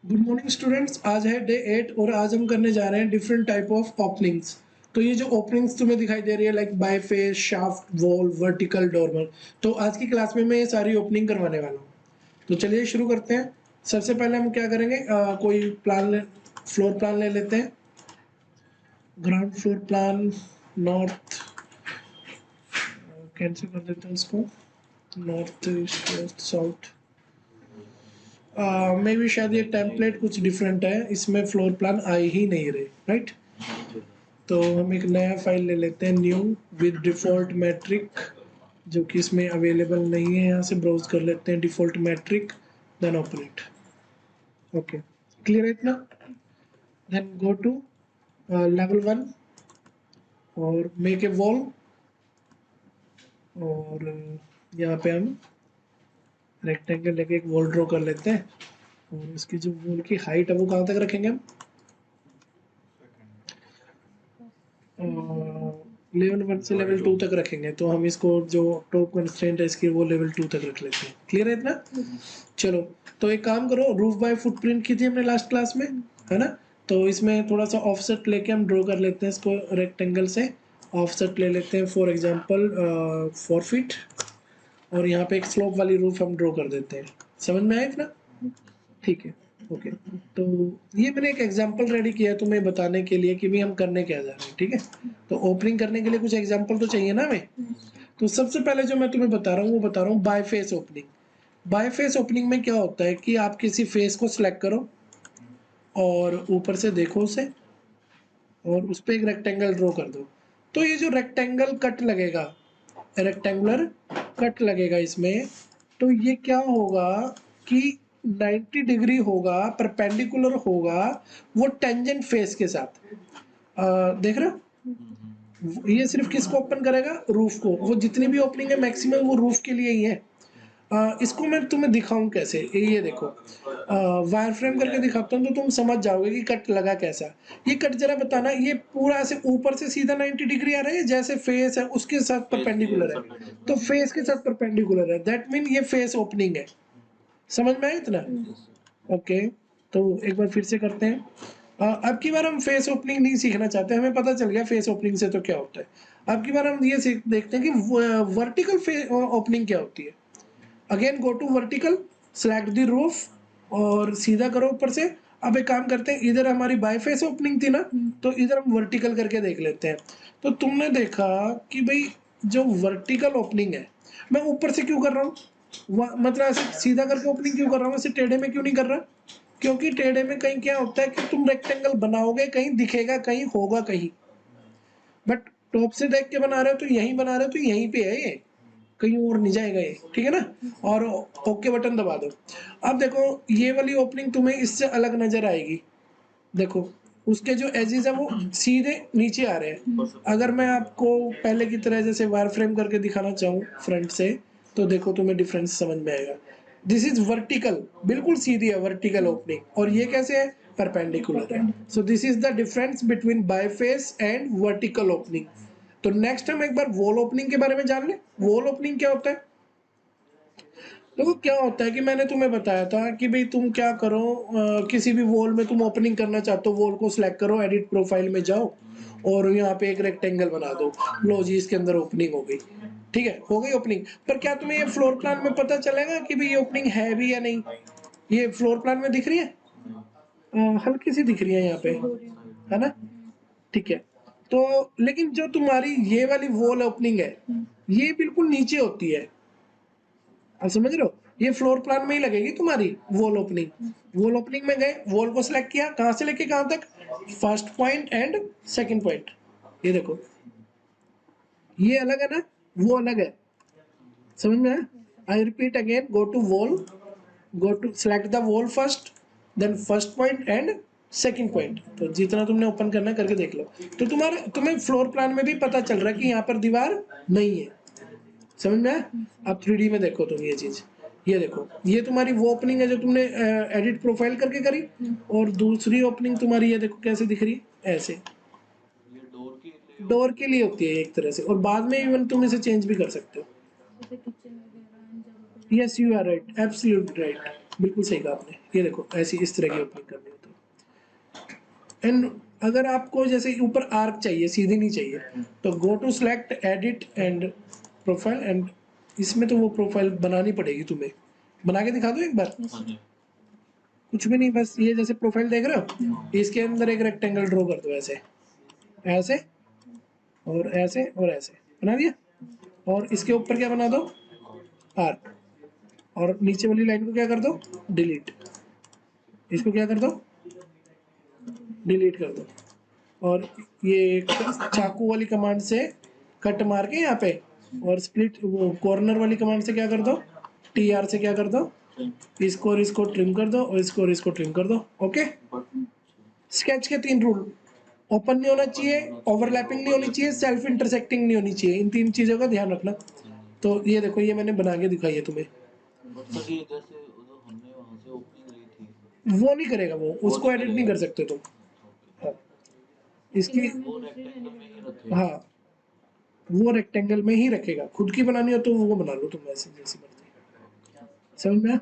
Good morning students. आज है day 8 और आज हम करने जा रहे हैं डिफरेंट टाइप ऑफ ओपनिंग्स। तो ये जो ओपनिंग्स तुम्हें दिखाई दे रही है like by face, shaft, wall, vertical, dormer, तो आज की क्लास में मैं ये सारी ओपनिंग करवाने वाला हूँ। तो चलिए शुरू करते हैं। सबसे पहले हम क्या करेंगे, कोई फ्लोर प्लान ले लेते हैं। Ground floor plan, north, cancel कर देते हैं इसको, नॉर्थ ईस्ट वेस्ट साउथ। मे भी शायद ये टेम्पलेट कुछ डिफरेंट है, इसमें फ्लोर प्लान आ ही नहीं रहे, राइट। तो हम एक नया फाइल ले लेते हैं, न्यू विद डिफॉल्ट मैट्रिक, जो कि इसमें अवेलेबल नहीं है। यहाँ से ब्राउज कर लेते हैं default metric, then open it. Okay, clear है इतना। देन गो टू लेवल 1 और मेक ए वॉल, और यहाँ पे हम रेक्टेंगल लेके एक वॉल ड्रॉ कर लेते हैं। और इसकी जो वॉल की हाइट है वो कहाँ तक रखेंगे हम, लेवल 1 से लेवल 2 तक रखेंगे। तो हम इसको जो टॉप कंस्ट्रेंट है इसकी वो लेवल 2 तक रख लेते हैं। क्लियर है इतना। चलो, तो एक काम करो, रूफ बाय फुटप्रिंट की थी हमने लास्ट क्लास में, है ना। तो इसमें थोड़ा सा ऑफसेट लेके हम ड्रॉ कर लेते हैं इसको। रेक्टेंगल से ऑफसेट ले लेते हैं, फॉर एग्जांपल 4 फीट, और यहाँ पे एक स्लोप वाली रूफ हम ड्रॉ कर देते हैं। समझ में आया इतना। ठीक है, ओके। तो ये मैंने एक एग्जांपल रेडी किया है तुम्हें बताने के लिए कि भी हम करने क्या जा रहे हैं, ठीक है। तो ओपनिंग करने के लिए कुछ एग्जांपल तो चाहिए ना हमें। तो सबसे पहले जो मैं तुम्हें बता रहा हूँ वो बता रहा हूँ by face opening. By face opening में क्या होता है कि आप किसी फेस को सिलेक्ट करो और ऊपर से देखो उसे, और उस पर एक रेक्टेंगल ड्रॉ कर दो। तो ये जो रेक्टेंगल कट लगेगा, रेक्टेंगुलर कट लगेगा इसमें, तो ये क्या होगा कि 90 डिग्री होगा, परपेंडिकुलर होगा वो टेंजेंट फेस के साथ। देख रहे हो, ये सिर्फ किसको ओपन करेगा, रूफ को। वो जितनी भी ओपनिंग है मैक्सिमम वो रूफ के लिए ही है। इसको मैं तुम्हें दिखाऊं कैसे, ये देखो, वायर फ्रेम करके दिखाता हूँ तो तुम समझ जाओगे कि कट लगा कैसा। ये कट जरा बताना, ये पूरा ऐसे ऊपर से सीधा 90 डिग्री आ रहा है, जैसे फेस है उसके साथ परपेंडिकुलर है, तो फेस के साथ परपेंडिकुलर है, दैट मीन ये फेस ओपनिंग है। समझ में आया इतना। ओके, तो एक बार फिर से करते हैं। अब की बार हम फेस ओपनिंग नहीं सीखना चाहते, हमें पता चल गया फेस ओपनिंग से तो क्या होता है। अब की बार हम ये देखते हैं कि वर्टिकल ओपनिंग क्या होती है। Again go to vertical, select the roof और सीधा करो ऊपर से। अब एक काम करते हैं, इधर हमारी बाईफेस ओपनिंग थी ना, तो इधर हम वर्टिकल करके देख लेते हैं। तो तुमने देखा कि भाई जो वर्टिकल ओपनिंग है, मैं ऊपर से क्यों कर रहा हूँ, मतलब ऐसे सीधा करके ओपनिंग क्यों कर रहा हूँ, ऐसे टेढ़े में क्यों नहीं कर रहा। क्योंकि टेढ़े में कहीं क्या होता है कि तुम रेक्टेंगल बनाओगे, कहीं दिखेगा, कहीं होगा कहीं, बट टॉप से देख के बना रहे हो तो यहीं बना रहे हो तो यहीं पे है ये, कहीं और नहीं जाएगा ये, ठीक है ना। और ओके बटन दबा दो। अब देखो ये वाली ओपनिंग तुम्हें इससे अलग नजर आएगी। देखो उसके जो एजेस है वो सीधे नीचे आ रहे हैं। अगर मैं आपको पहले की तरह जैसे वायर फ्रेम करके दिखाना चाहूँ फ्रंट से, तो देखो तुम्हें डिफरेंस समझ में आएगा। दिस इज वर्टिकल, बिल्कुल सीधी है वर्टिकल ओपनिंग, और ये कैसे है, परपेंडिकुलर है। So this is the difference between by face and vertical opening. तो नेक्स्ट हम एक बार वॉल ओपनिंग के बारे में जान ले। वॉल ओपनिंग क्या होता है। देखो क्या होता है कि मैंने तुम्हें बताया था कि भाई तुम क्या करो, किसी भी वॉल में तुम ओपनिंग करना चाहते हो, वॉल को सिलेक्ट करो, एडिट प्रोफाइल में जाओ और यहाँ पे एक रेक्टेंगल बना दो। लो जी, इसके अंदर ओपनिंग हो गई। ठीक है, हो गई ओपनिंग। पर क्या तुम्हें ये फ्लोर प्लान में पता चलेगा कि भाई ये ओपनिंग है भी या नहीं। ये फ्लोर प्लान में दिख रही है, हल्की सी दिख रही है यहाँ पे, है ना। ठीक है, तो लेकिन जो तुम्हारी ये वाली वॉल ओपनिंग है ये बिल्कुल नीचे होती है। आप समझ रहे हो, ये फ्लोर प्लान में ही लगेगी तुम्हारी वॉल ओपनिंग। वॉल ओपनिंग में गए, वॉल को सिलेक्ट किया, कहां से लेके कहां तक, first point and second point. ये देखो ये अलग है ना, वो अलग है। समझ में आया। I repeat again, go to wall, go to select the wall first, then first point and second point. तो जितना तुमने ओपन करना है करके देख लो। तो तुम्हें फ्लोर प्लान में भी पता चल रहा है कि यहाँ पर दीवार नहीं है। समझ में आया। अब 3D में देखो तुम ये चीज, ये देखो ये तुम्हारी वो ओपनिंग है जो तुमने एडिट प्रोफाइल करके करी, और दूसरी ओपनिंग तुम्हारी ये देखो कैसे दिख रही है, ऐसे डोर के लिए होती है एक तरह से, और बाद में इवन तुम इसे चेंज भी कर सकते हो। Yes, you are right, absolute right. बिल्कुल सही कहा आपने। ये देखो ऐसी इस तरह की ओपनिंग करनी हो तो। एंड अगर आपको जैसे ऊपर आर्क चाहिए, सीधी नहीं चाहिए, तो go to select edit and profile, and इसमें तो वो प्रोफाइल बनानी पड़ेगी तुम्हें। बना के दिखा दो एक बार। कुछ भी नहीं, बस ये जैसे प्रोफाइल देख रहे हो, इसके अंदर एक रेक्टेंगल ड्रॉ कर दो, ऐसे ऐसे और ऐसे और ऐसे बना दिया। और इसके ऊपर क्या बना दो, आर्क। और नीचे वाली लाइन को क्या कर दो, डिलीट। इसको क्या कर दो, डिलीट कर दो। और ये चाकू वाली कमांड से कट मार के यहाँ पे, और स्प्लिट वो कॉर्नर वाली कमांड से क्या कर दो, टी आर से क्या कर दो, इसको और इसको ट्रिम कर दो, और इसको और इसको ट्रिम कर दो। ओके। स्केच के 3 रूल, ओपन नहीं होना चाहिए, ओवरलैपिंग नहीं होनी चाहिए, सेल्फ इंटरसेक्टिंग नहीं होनी चाहिए। इन 3 चीजों का ध्यान रखना। तो ये देखो, ये मैंने बना के दिखाई है तुम्हें। वो नहीं करेगा, वो उसको एडिट नहीं कर सकते तुम। हाँ, इसकी हाँ, वो रेक्टेंगल में ही रखेगा। खुद की बनानी हो तो वो बना लो तुम ऐसे जैसी मर्जी। समझ में आया?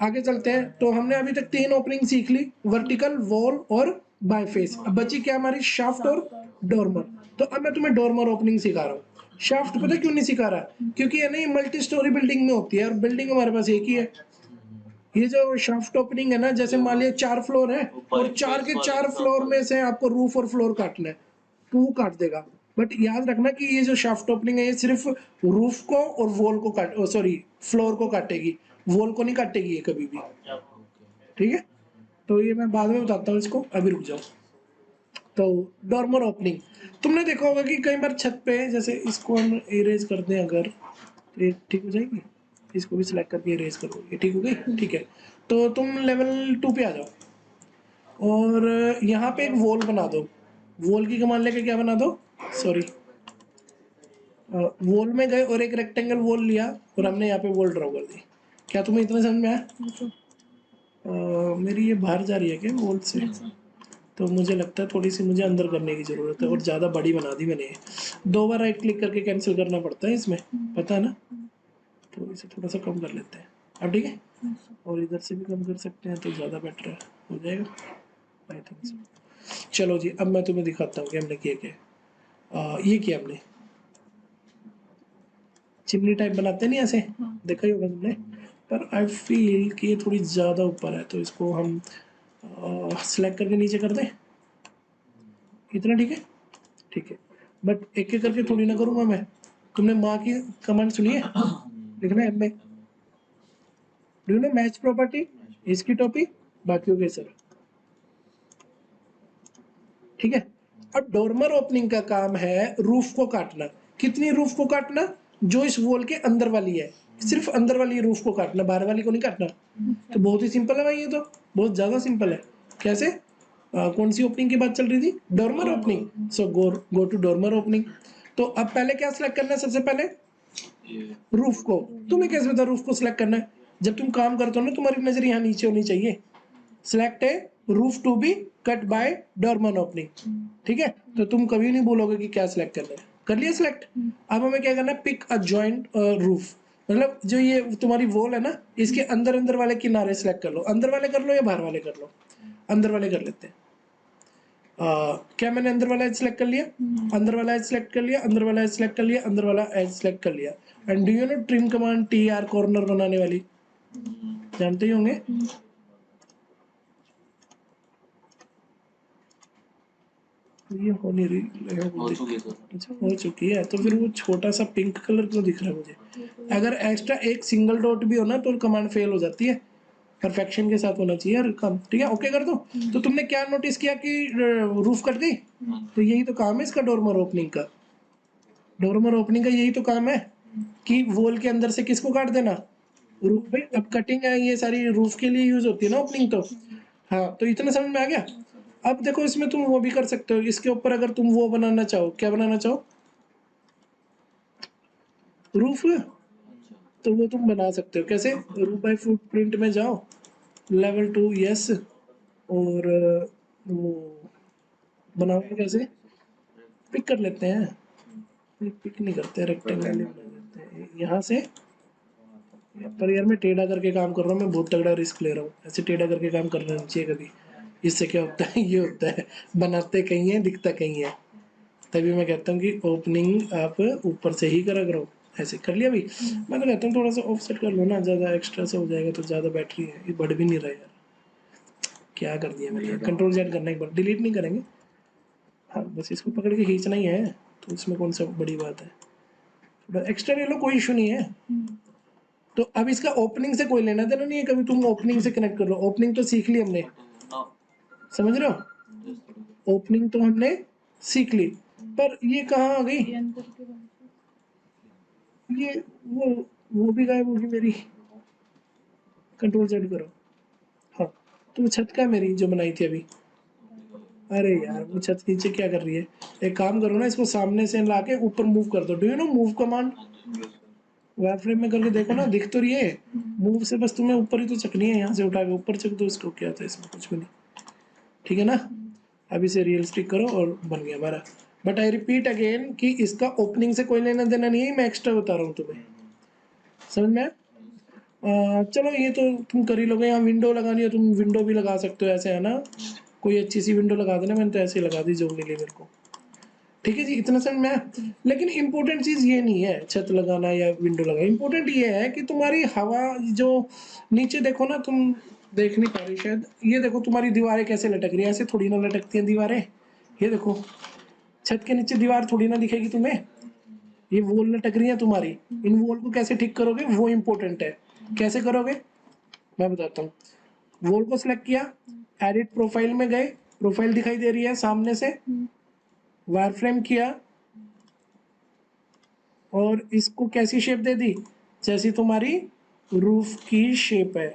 आगे चलते हैं। तो हमने अभी तक 3 ओपनिंग सीख ली, वर्टिकल, वॉल और बायफेस। अब बची क्या हमारी, शाफ्ट और डोरमर। तो अब मैं तुम्हें डोरमर ओपनिंग सिखा रहा हूँ। शाफ्ट पता क्यों नहीं सिखा रहा, क्योंकि ये नहीं मल्टी स्टोरी बिल्डिंग में होती है, और बिल्डिंग हमारे पास एक ही है। ये जो शाफ्ट ओपनिंग है ना, जैसे मान लिया 4 फ्लोर है, और 4 के 4 फ्लोर में से आपको रूफ और फ्लोर काटना है, तो वो काट देगा। बट याद रखना कि ये जो शाफ्ट ओपनिंग है, ये सिर्फ रूफ को और वॉल को काट, सॉरी, फ्लोर को काटेगी, वॉल को नहीं काटेगी ये कभी भी। ठीक है, तो ये मैं बाद में बताता हूँ इसको, अभी रुक जाओ। तो डॉर्मर ओपनिंग, तुमने देखा होगा कि कई बार छत पे, जैसे इसको हम इरेज कर दें अगर, तो ये ठीक हो जाएगी। इसको भी सिलेक्ट करके इरेज करो, ये ठीक हो गई। ठीक है, तो तुम लेवल 2 पे आ जाओ, और यहाँ पे एक वॉल बना दो। वॉल की कमांड लेके क्या बना दो, सॉरी, वॉल में गए और एक रेक्टेंगल वॉल लिया, और हमने यहाँ पे वॉल ड्रॉ कर दी। क्या तुम्हें इतना समझ में आया? मेरी ये बाहर जा रही है क्या वॉल से? तो मुझे लगता है थोड़ी सी मुझे अंदर करने की ज़रूरत है, और ज़्यादा बड़ी बना दी मैंने। 2 बार राइट क्लिक करके कैंसिल करना पड़ता है इसमें, पता है ना? तो इसे थोड़ा सा कम कर लेते हैं। अब ठीक है, और इधर से भी कम कर सकते हैं तो ज़्यादा बेटर है, हो जाएगा आई थिंक सो। चलो जी, अब मैं तुम्हें दिखाता हूँ कि हमने किया क्या। ये किया हमने, चिमनी टाइप बनाते नहीं ऐसे, देखा ही होगा तुमने। पर आई फील कि ये थोड़ी ज़्यादा ऊपर है, तो इसको हम सिलेक्ट करके नीचे कर दें। इतना ठीक है? ठीक है, बट एक एक करके थोड़ी ना करूँगा मैं। तुमने माँ की कमांड सुनी है, लिखना है में, डू नो मैच प्रॉपर्टी, इसकी टॉपिक, बाकियों के सर। ठीक है, अब डोरमर ओपनिंग का काम है रूफ को काटना। कितनी रूफ को काटना, जो इस वॉल के अंदर वाली है, सिर्फ अंदर वाली रूफ को काटना, बाहर वाली को नहीं काटना। तो बहुत ही सिंपल है भाई, ये तो बहुत ज्यादा सिंपल है। कैसे, कौन सी ओपनिंग की बात चल रही थी, dormer opening. So go to dormer opening. तो अब पहले क्या सिलेक्ट करना है, सबसे पहले रूफ को। तुम्हें कैसे पता रूफ को सिलेक्ट करना है, जब तुम काम करते हो ना, तुम्हारी नजर यहाँ नीचे होनी चाहिए। सिलेक्ट है roof to be cut by dormer opening. ठीक है, तो तुम कभी नहीं बोलोगे कि क्या सिलेक्ट करना है। कर लिया सिलेक्ट। अब हमें क्या करना है, पिक अ जॉइंट रूफ, मतलब जो ये तुम्हारी वॉल है ना, इसके अंदर अंदर वाले किनारे सिलेक्ट कर लो। अंदर वाले कर लो या बाहर वाले कर लो, अंदर वाले कर लेते हैं। क्या मैंने अंदर वाला एज सिलेक्ट कर लिया, अंदर वाला एज सिलेक्ट कर लिया, अंदर वाला एज सिलेक्ट कर लिया, अंदर वाला एज सिलेक्ट कर लिया। And do you know trim command, T R, corner बनाने वाली, जानते ही होंगे। ये हो नहीं रही है, हो चुकी है सर। अच्छा हो चुकी है, तो फिर वो छोटा सा पिंक कलर क्यों दिख रहा है मुझे? अगर एक्स्ट्रा एक सिंगल डॉट भी हो ना, तो कमांड फेल हो जाती है। परफेक्शन के साथ होना चाहिए यार काम। ठीक है, ओके कर दो। तो तुमने क्या नोटिस किया कि रूफ कट गई? तो यही तो काम है इसका, डोरमर ओपनिंग का। डोरमर ओपनिंग का यही तो काम है कि वॉल के अंदर से किसको काट देना, रूफ पे। अब कटिंग है ये सारी रूफ के लिए यूज होती है ना ओपनिंग, तो हाँ, तो इतना समझ में आ गया। अब देखो, इसमें तुम वो भी कर सकते हो, इसके ऊपर अगर तुम वो बनाना चाहो, क्या बनाना चाहो, रूफ, तो वो तुम बना सकते हो। कैसे, रूफ बाय फुटप्रिंट में जाओ, लेवल 2 यस, और वो बनाओगे कैसे, पिक कर लेते हैं। पिक नहीं करते, रेक्टेंगल बना देते हैं यहाँ से। पर यार मैं टेढ़ा करके काम कर रहा हूँ, मैं बहुत तगड़ा रिस्क ले रहा हूँ, ऐसे टेढ़ा करके काम करना नहीं चाहिए कभी। इससे क्या होता है, ये होता है बनाते कहीं है दिखता कहीं है। तभी मैं कहता हूँ कि ओपनिंग आप ऊपर से ही करा करो। ऐसे कर लिया भाई, मैं तो कहता हूँ थोड़ा सा ऑफसेट कर लो ना, ज़्यादा एक्स्ट्रा से हो जाएगा तो ज़्यादा बैटरी है, ये बढ़ भी नहीं रहा यार। क्या कर दिया मैंने, कंट्रोल जेड करना, एक बार डिलीट नहीं करेंगे। हाँ बस इसको पकड़ के खींचना ही है, तो इसमें कौन सा बड़ी बात है, थोड़ा एक्स्ट्रा ले लो, कोई इशू नहीं है। तो अब इसका ओपनिंग से कोई लेना देना नहीं है, कभी तुम ओपनिंग से कनेक्ट कर लो, ओपनिंग तो सीख ली हमने, समझ रहे हो, ओपनिंग तो हमने सीख ली, पर ये कहाँ आ गई, ये वो भी गायब होगी मेरी, कंट्रोल जेड करो। हाँ तो छत का मेरी जो बनाई थी अभी, अरे यार वो छत नीचे क्या कर रही है, एक काम करो ना, इसको सामने से ला के ऊपर मूव कर दो, do you know move command, wire frame में करके देखो ना, दिख तो रही है, मूव से बस तुम्हें ऊपर ही तो चकनी है, यहाँ से उठा के ऊपर चक दो इसको, क्या था इसमें, कुछ भी नहीं, ठीक है ना। अब इसे रियल स्टिक करो और बन गया हमारा। बट आई रिपीट अगेन कि इसका ओपनिंग से कोई लेना देना नहीं है, मैं एक्स्ट्रा बता रहा हूँ तुम्हें, समझ में चलो ये तो तुम कर ही लोगे, यहाँ विंडो लगानी है तुम विंडो भी लगा सकते हो ऐसे, है ना, कोई अच्छी सी विंडो लगा देना, मैंने तो ऐसे ही लगा दी जो मिली मेरे को, ठीक है जी, इतना समझ में। लेकिन इंपॉर्टेंट चीज़ ये नहीं है छत लगाना या विंडो लगाना, इंपॉर्टेंट ये है कि तुम्हारी हवा जो नीचे देखो ना, तुम देख नहीं पा रही शायद, ये देखो तुम्हारी दीवारें कैसे लटक रही है, ऐसे थोड़ी ना लटकती हैं दीवारें, ये देखो छत के नीचे दीवार थोड़ी ना दिखेगी तुम्हें, ये वॉल लटक रही है तुम्हारी, इन वॉल को कैसे ठीक करोगे वो इंपॉर्टेंट है, कैसे करोगे मैं बताता हूँ। वॉल को सिलेक्ट किया, एडिट प्रोफाइल में गए, प्रोफाइल दिखाई दे रही है सामने से, वायर फ्रेम किया और इसको कैसी शेप दे दी, जैसी तुम्हारी रूफ की शेप है,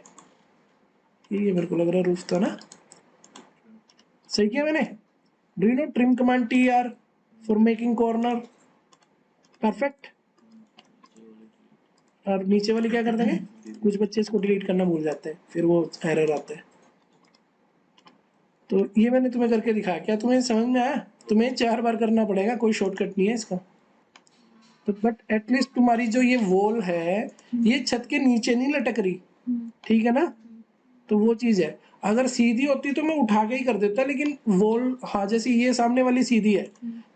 ये मेरे को लग रहा है रूफ था ना, सही किया मैंने। Do you know trim command T R for making corner, perfect. और नीचे वाली क्या कर देंगे, कुछ बच्चे इसको डिलीट करना भूल जाते हैं, फिर वो एरर आता है। तो ये मैंने तुम्हें करके दिखाया, क्या तुम्हें समझ में आया, तुम्हें 4 बार करना पड़ेगा, कोई शॉर्टकट नहीं है इसका। तो बट एटलीस्ट तुम्हारी जो ये वॉल है ये छत के नीचे नहीं लटक रही, ठीक है ना, तो वो चीज है, अगर सीधी होती तो मैं उठा के ही कर देता, लेकिन वॉल हाँ जैसे ये सामने वाली सीधी है,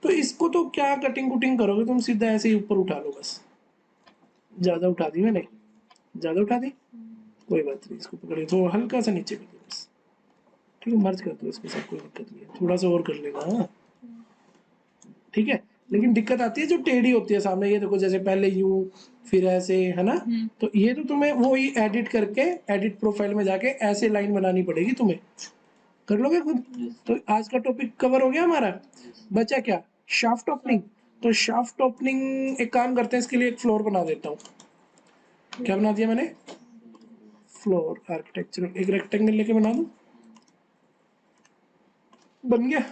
तो इसको तो क्या कटिंग कुटिंग करोगे तुम, सीधा ऐसे ही ऊपर उठा लो बस। ज्यादा उठा दी मैंने, ज्यादा उठा दी, कोई बात नहीं, इसको पकड़िए थोड़ा हल्का सा नीचे कर दो बस, ठीक है, मर्ज कर दो इसके साथ, कोई दिक्कत नहीं है, थोड़ा सा और कर लेना, हाँ ठीक है। लेकिन दिक्कत आती है जो टेढ़ी होती है सामने, ये देखो जैसे पहले यूं फिर ऐसे, है ना, तो ये तो तुम्हें वो ही एडिट करके एडिट प्रोफाइल में जाके ऐसे लाइन बनानी पड़ेगी तुम्हें, कर लोगे खुद। तो आज का टॉपिक कवर हो गया हमारा, बचा क्या, शाफ्ट ओपनिंग। तो शाफ्ट ओपनिंग एक काम करते हैं, इसके लिए एक फ्लोर बना देता हूँ, क्या बना दिया मैंने, फ्लोर आर्किटेक्चर, एक रेक्टेंगल लेके बना दूं, बन गया।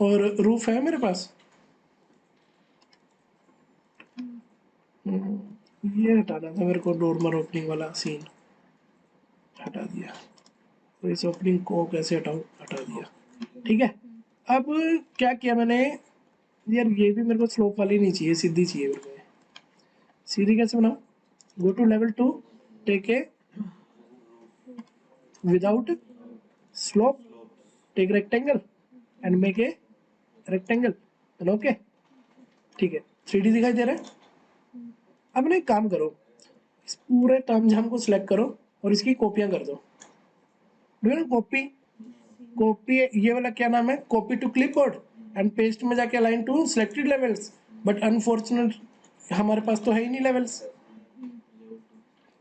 और रूफ है मेरे पास, ये हटाना था मेरे को, नॉर्मल ओपनिंग वाला सीन हटा दिया, तो इस ओपनिंग को कैसे हटाऊं, हटा दिया, ठीक है। अब क्या किया मैंने, यार ये भी मेरे को स्लोप वाली नहीं चाहिए, सीधी चाहिए मेरे को, सीधी कैसे बनाऊं, go to level 2, take a without slope, take rectangle and make a rectangle, okay ठीक है, 3D दिखाई दे रहा है। अब ना एक काम करो, इस पूरे तामझाम को सिलेक्ट करो और इसकी कॉपियां कर दो, कॉपी, कॉपी ये वाला क्या नाम है, copy to clipboard and paste में जाके align to selected levels, but unfortunate हमारे पास तो है ही नहीं लेवल्स,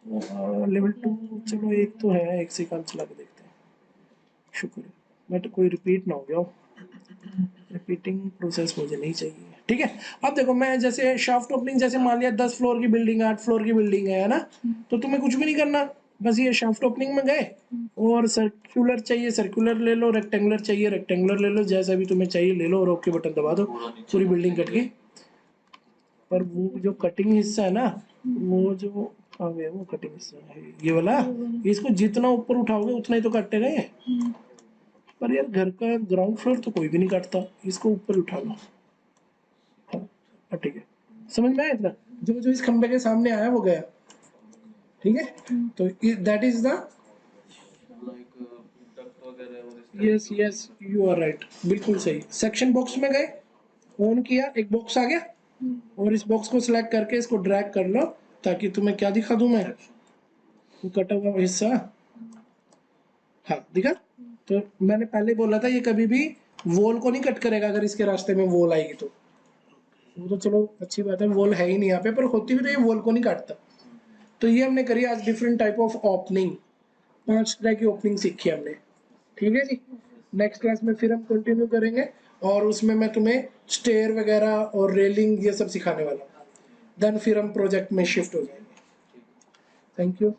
लेवल 2, चलो एक तो है, एक से काम चला के देखते हैं, शुक्र है बट कोई रिपीट ना हो गया, रिपीटिंग प्रोसेस मुझे नहीं चाहिए, ठीक है। अब देखो मैं जैसे शाफ्ट ओपनिंग, जैसे मान लिया 10 फ्लोर की बिल्डिंग है, 8 फ्लोर की बिल्डिंग है ना, तो तुम्हें कुछ भी नहीं करना, बस ये शाफ्ट ओपनिंग में गए और सर्कुलर चाहिए सर्कुलर ले लो, रेक्टेंगुलर चाहिए रेक्टेंगुलर ले लो, जैसा भी तुम्हें चाहिए ले लो और ओके बटन दबा दो, पूरी बिल्डिंग कट गई। पर वो जो कटिंग हिस्सा है ना, वो जो आ गया वो कटिंग हिस्सा है ये वाला, इसको जितना ऊपर उठाओगे उतना ही तो काटेगा ये, पर यार घर का ग्राउंड फ्लोर तो कोई भी नहीं काटता, इसको ऊपर उठा लो, हाँ ठीक है, समझ में आया इतना, जो जो इस खंबे के सामने आया वो गया, ठीक है, तो that is the yes yes you are right, बिल्कुल सही। सेक्शन बॉक्स में गए, ऑन किया, एक बॉक्स आ गया, और इस बॉक्स को सिलेक्ट करके इसको ड्रैग कर लो, ताकि तुम्हें क्या दिखा दूं मैं, वो कटा हुआ हिस्सा। हाँ दिखा। तो मैंने पहले बोला था ये कभी भी वॉल को नहीं कट करेगा, अगर इसके रास्ते में वॉल आएगी तो। वो तो चलो अच्छी बात है, वॉल है ही नहीं यहाँ पे, पर होती भी तो ये वॉल को नहीं काटता। तो ये हमने करी आज डिफरेंट टाइप ऑफ ओपनिंग, 5 तरह की ओपनिंग सीखी हमने। ठीक है जी, नेक्स्ट क्लास में फिर हम कंटिन्यू करेंगे, और उसमें मैं तुम्हें स्टेयर वगैरह और रेलिंग ये सब सिखाने वाला हूँ। देन फिर हम प्रोजेक्ट में शिफ्ट हो जाएंगे। Thank you.